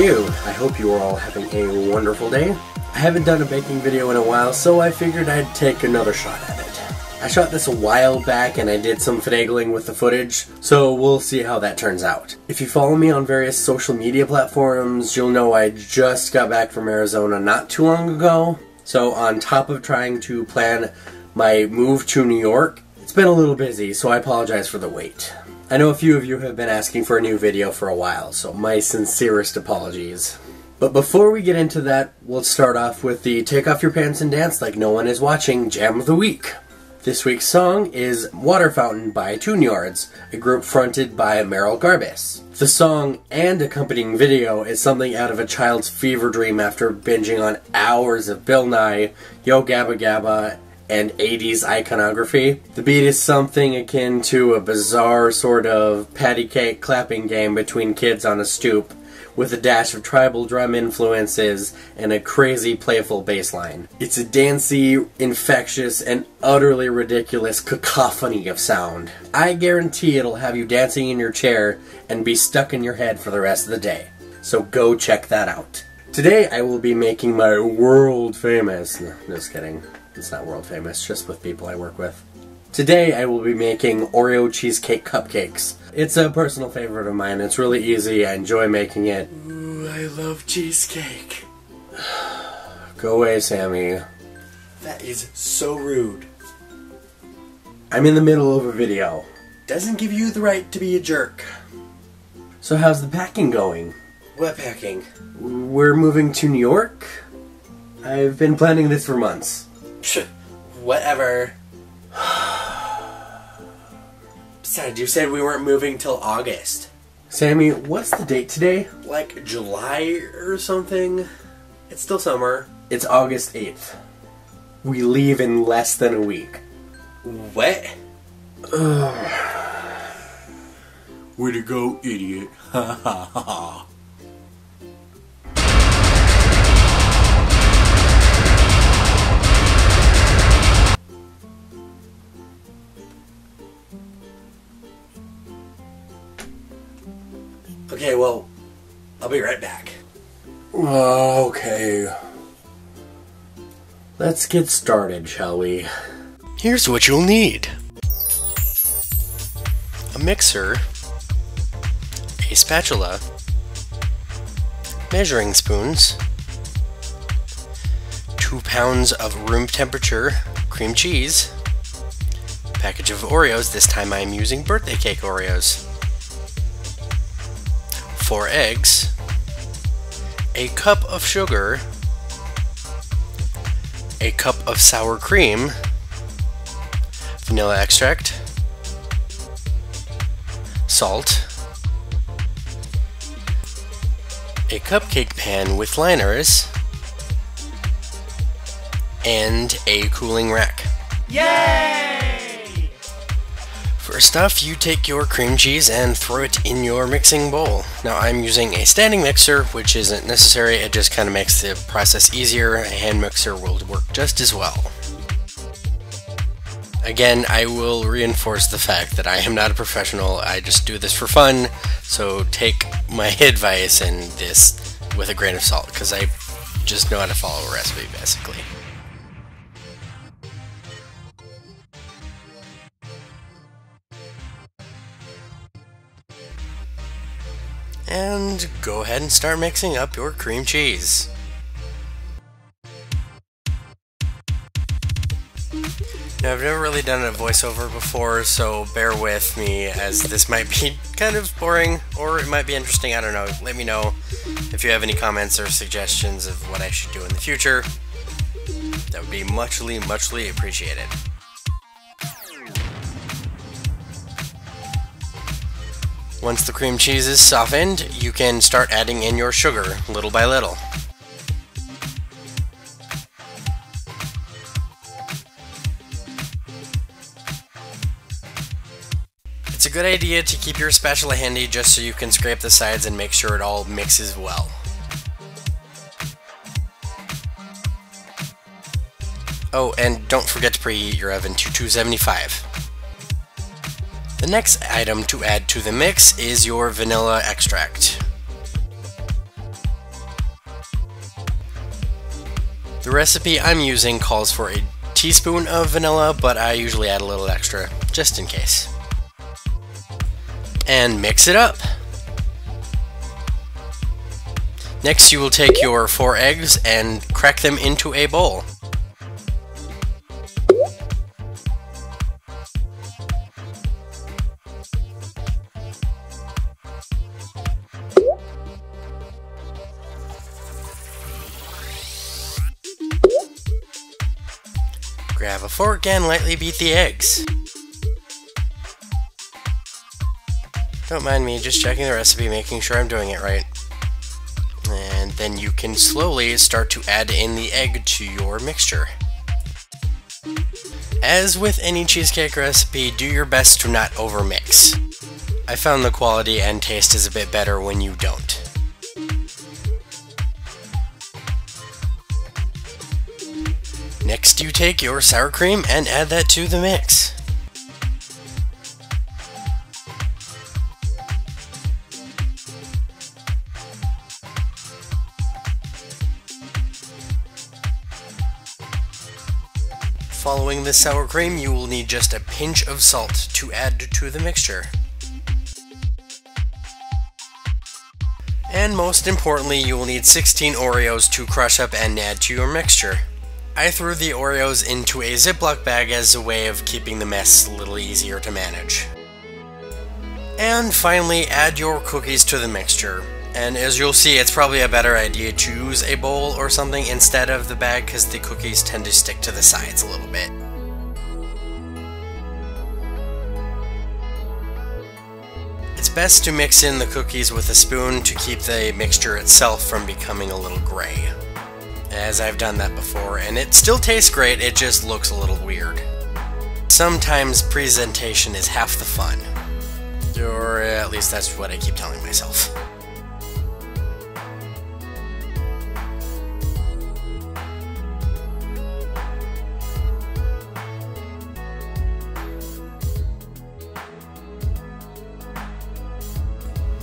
you? I hope you are all having a wonderful day. I haven't done a baking video in a while, so I figured I'd take another shot at it. I shot this a while back and I did some finagling with the footage, so we'll see how that turns out. If you follow me on various social media platforms, you'll know I just got back from Arizona not too long ago. So on top of trying to plan my move to New York, it's been a little busy, so I apologize for the wait. I know a few of you have been asking for a new video for a while, so my sincerest apologies. But before we get into that, let's start off with the Take Off Your Pants and Dance Like No One Is Watching Jam of the Week. This week's song is Water Fountain by Yards, a group fronted by Merrill Garbus. The song and accompanying video is something out of a child's fever dream after binging on hours of Bill Nye, Yo Gabba Gabba, and 80s iconography. The beat is something akin to a bizarre sort of patty cake clapping game between kids on a stoop, with a dash of tribal drum influences and a crazy playful bass line. It's a dancey, infectious, and utterly ridiculous cacophony of sound. I guarantee it'll have you dancing in your chair and be stuck in your head for the rest of the day. So go check that out. Today I will be making my world famous, no, just kidding, it's not world famous, just with people I work with. Today I will be making Oreo cheesecake cupcakes. It's a personal favorite of mine. It's really easy. I enjoy making it. Ooh, I love cheesecake. Go away, Sammy. That is so rude. I'm in the middle of a video. Doesn't give you the right to be a jerk. So how's the packing going? What packing? We're moving to New York? I've been planning this for months. Whatever. Besides, you said we weren't moving till August. Sammy, what's the date today? Like July or something? It's still summer. It's August 8th. We leave in less than a week. What? Way to go, idiot. Ha ha ha ha. Okay, well, I'll be right back. Okay. Let's get started, shall we? Here's what you'll need. A mixer, a spatula, measuring spoons, 2 pounds of room temperature cream cheese, a package of Oreos, this time I'm using birthday cake Oreos, 4 eggs, a cup of sugar, a cup of sour cream, vanilla extract, salt, a cupcake pan with liners, and a cooling rack. Yay! First off, you take your cream cheese and throw it in your mixing bowl. Now I'm using a standing mixer, which isn't necessary, it just kind of makes the process easier. A hand mixer will work just as well. Again, I will reinforce the fact that I am not a professional, I just do this for fun, so take my advice and this with a grain of salt, because I just know how to follow a recipe, basically. And go ahead and start mixing up your cream cheese. Now, I've never really done a voiceover before, so bear with me, as this might be kind of boring, or it might be interesting, I don't know. Let me know if you have any comments or suggestions of what I should do in the future. That would be muchly appreciated. Once the cream cheese is softened, you can start adding in your sugar, little by little. It's a good idea to keep your spatula handy just so you can scrape the sides and make sure it all mixes well. Oh, and don't forget to preheat your oven to 275. The next item to add to the mix is your vanilla extract. The recipe I'm using calls for a teaspoon of vanilla, but I usually add a little extra, just in case. And mix it up. Next, you will take your 4 eggs and crack them into a bowl. Grab a fork and lightly beat the eggs. Don't mind me, just checking the recipe, making sure I'm doing it right. And then you can slowly start to add in the egg to your mixture. As with any cheesecake recipe, do your best to not overmix. I found the quality and taste is a bit better when you don't. Next, you take your sour cream and add that to the mix. Following the sour cream, you will need just a pinch of salt to add to the mixture. And most importantly, you will need 16 Oreos to crush up and add to your mixture. I threw the Oreos into a Ziploc bag as a way of keeping the mess a little easier to manage. And finally, add your cookies to the mixture. And as you'll see, it's probably a better idea to use a bowl or something instead of the bag because the cookies tend to stick to the sides a little bit. It's best to mix in the cookies with a spoon to keep the mixture itself from becoming a little gray, as I've done that before, and it still tastes great, it just looks a little weird. Sometimes presentation is half the fun. Or at least that's what I keep telling myself.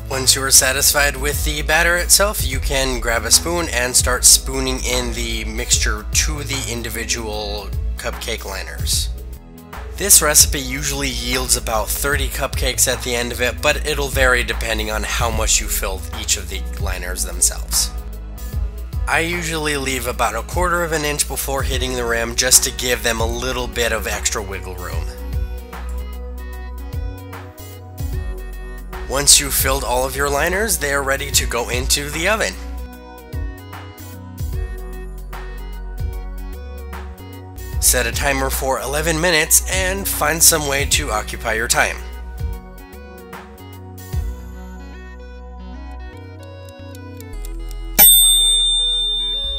Once you are satisfied with the batter itself, you can grab a spoon and start spooning in the mixture to the individual cupcake liners. This recipe usually yields about 30 cupcakes at the end of it, but it'll vary depending on how much you fill each of the liners themselves. I usually leave about 1/4 of an inch before hitting the rim just to give them a little bit of extra wiggle room. Once you've filled all of your liners, they are ready to go into the oven. Set a timer for 11 minutes and find some way to occupy your time.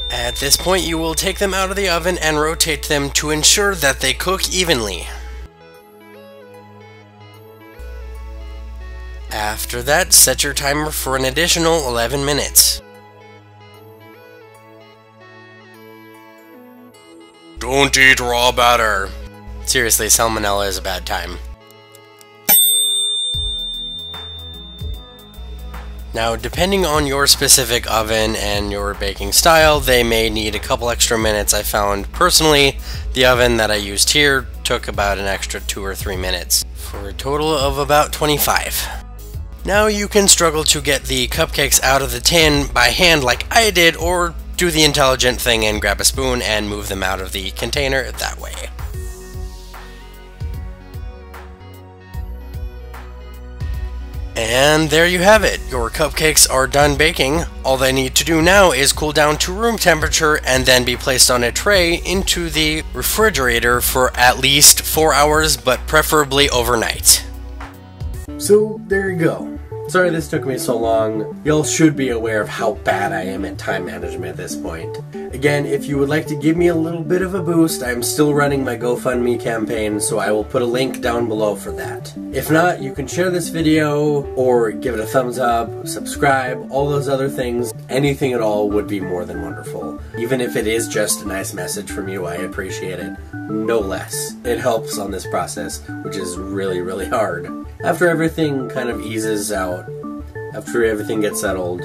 At this point, you will take them out of the oven and rotate them to ensure that they cook evenly. After that, set your timer for an additional 11 minutes. Don't eat raw batter. Seriously, salmonella is a bad time. Now, depending on your specific oven and your baking style, they may need a couple extra minutes. I found personally, the oven that I used here took about an extra 2 or 3 minutes, for a total of about 25. Now you can struggle to get the cupcakes out of the tin by hand like I did, or do the intelligent thing and grab a spoon and move them out of the container that way. And there you have it. Your cupcakes are done baking. All they need to do now is cool down to room temperature and then be placed on a tray into the refrigerator for at least 4 hours, but preferably overnight. So there you go. Sorry this took me so long. Y'all should be aware of how bad I am at time management at this point. Again, if you would like to give me a little bit of a boost, I'm still running my GoFundMe campaign, so I will put a link down below for that. If not, you can share this video, or give it a thumbs up, subscribe, all those other things. Anything at all would be more than wonderful. Even if it is just a nice message from you, I appreciate it. No less. It helps on this process, which is really, really hard. After everything kind of eases out, after everything gets settled,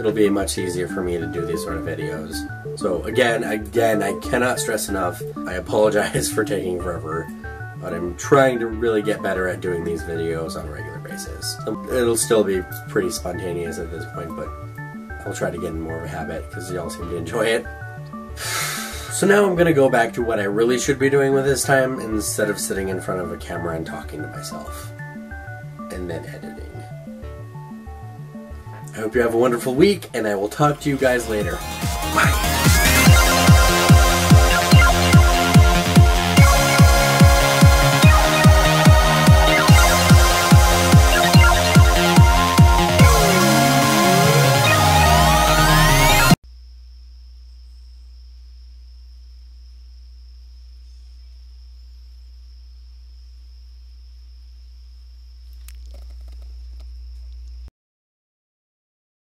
it'll be much easier for me to do these sort of videos. So again, I cannot stress enough, I apologize for taking forever, but I'm trying to really get better at doing these videos on a regular basis. It'll still be pretty spontaneous at this point, but I'll try to get in more of a habit because y'all seem to enjoy it. So now I'm gonna go back to what I really should be doing with this time instead of sitting in front of a camera and talking to myself. And then editing. I hope you have a wonderful week, and I will talk to you guys later. Bye!